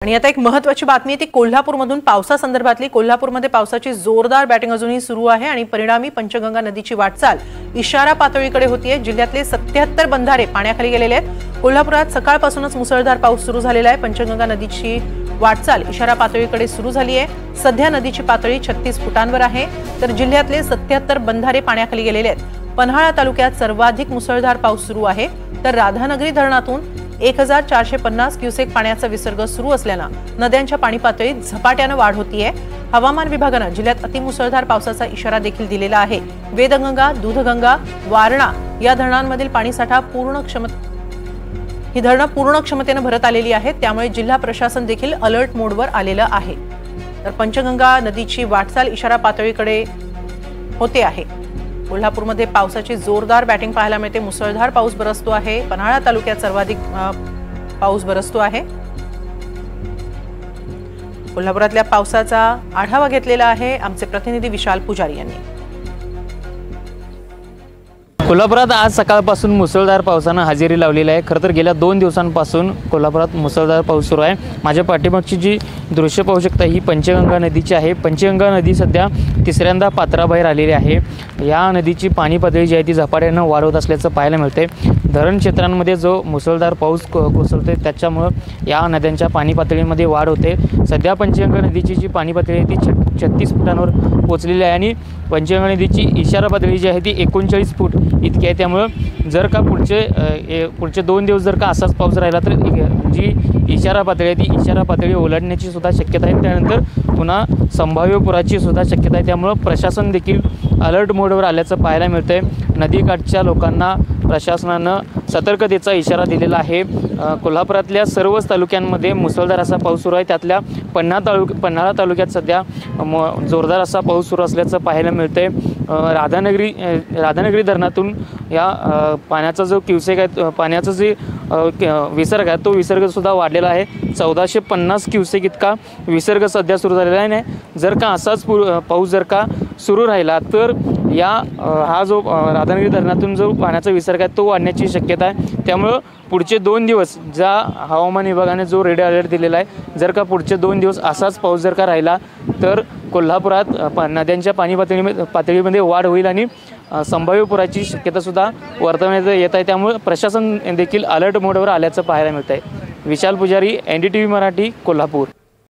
आणि आता एक महत्त्वाची बातमी आहे ती कोल्हापूरमधून पावसासंदर्भातली। कोल्हापूरमध्ये पावसाची जोरदार बॅटिंग अजूनही सुरू आहे आणि परिणामी पंचगंगा नदीची वाटचाल इशारा पातळीकडे होतीये। जिल्ह्यातले 77 बंधारे पाण्याखाली गेलेले आहेत। कोल्हापुरात सकाळपासूनच मुसळधार पाऊस सुरू झालेला आहे। पंचगंगा नदीची वाटचाल इशारा पातळीकडे सुरू झाली आहे। सध्या नदीची पातळी 36 फुटांवर आहे, तर जिल्ह्यातले 77 बंधारे पाण्याखाली गेलेले आहेत। पन्हाळा तालुक्यात सर्वाधिक मुसळधार पाऊस सुरू आहे, तर राधानगरी धरणातून 1450 क्युसेक पाण्याचा विसर्ग सुरू असल्यानं नद्यांच्या पाणी पातळीत झपाट्याने वाढ होतीये। हवामान विभागाने जिल्ह्यात अतिमुसळधार पावसाचा इशारा देखील दिलेला आहे। वेदगंगा, दूधगंगा, वारणा या धरणांमधील पाणीसाठा पूर्ण क्षमतेने भरत आलेली आहे, त्यामुळे जिल्हा प्रशासन देखील अलर्ट मोडवर आलेलं आहे। तर पंचगंगा नदीची वाटचाल इशारा पातळीकडे होते आहे। कोल्हापूरमध्ये पावसाची जोरदार बॅटिंग पाहायला मिळते। मुसळधार पाऊस बरसतो आहे। पन्हाळा तालुक्यात सर्वाधिक पाऊस बरसतो आहे। कोल्हापुरातल्या पावसाचा आढावा घेतलेला आहे आमचे प्रतिनिधी विशाल पुजारी यांनी। कोल्हापुरात आज सकाळपासून मुसळधार पावसाने हजेरी लावलेली आहे। खरं तर गेल्या 2 दिवसांपासून कोल्हापुरात मुसळधार पाऊस सुरू आहे। माझ्या पाठीमागची जी दृश्य पाहू शकता ही पंचगंगा नदीची आहे। पंचगंगा नदी सध्या तिसऱ्यांदा पात्राबाहेर आलेली आहे। या नदीची पाणी पातळी जी आहे ती झपाट्याने वाढत असल्याचं पाहायला मिळते। धरण क्षेत्रांमध्ये जो मुसळधार पाऊस कोसळतोय त्याच्यामुळे या नद्यांच्या पाणी पातळीमध्ये वाढ होते। सध्या पंचगंगा नदीची जी पाणी पातळी आहे ती 36 फुटांवर पोहोचलेली आहे आणि पंचगंगा नदीची इशारा पातळी जी आहे ती 39 फूट इतकी आहे। त्यामुळे जर का पुढचे 2 दिवस जर का असाच पाऊस राहिला तर जी इशारा पातळी आहे ती इशारा पातळी ओलांडण्याची सुद्धा शक्यता आहे। त्यानंतर पुन्हा संभाव्य पुराची सुद्धा शक्यता आहे। त्यामुळे प्रशासन देखील अलर्ट मोडवर आल्याचं पाहायला मिळतंय। नदीकाठच्या लोकांना प्रशासनानं सतर्कतेचा इशारा दिलेला आहे। कोल्हापुरातल्या सर्वच तालुक्यांमध्ये मुसळधार असा पाऊस सुरू आहे। त्यातल्या पन्हाळा तालुक्यात सध्या जोरदार असा पाऊस सुरू असल्याचं पाहायला मिळतंय। राधानगरी धरणातून या पाण्याचा जो क्युसेक आहे, पाण्याचा जे विसर्ग आहे तो विसर्गसुद्धा वाढलेला आहे। 1450 क्युसेक इतका विसर्ग सध्या सुरू झालेला आहे। जर का असाच पाऊस जर का सुरू राहिला तर हा जो राधानगरी धरणातून जो पाण्याचा विसर्ग आहे तो वाढण्याची शक्यता आहे। त्यामुळं पुढचे 2 दिवस ज्या हवामान विभागाने जो रेड अलर्ट दिलेला आहे, जर का पुढचे 2 दिवस असाच पाऊस जर का राहिला तर कोल्हापुरात नद्यांच्या पाणी पातळीमध्ये वाढ होईल आणि संभाव्य पुराची शक्यतासुद्धा वर्तवण्यात येत आहे। त्यामुळे प्रशासन देखील अलर्ट मोडवर आल्याचं पाहायला मिळत आहे। विशाल पुजारी, NDTV मराठी, कोल्हापूर।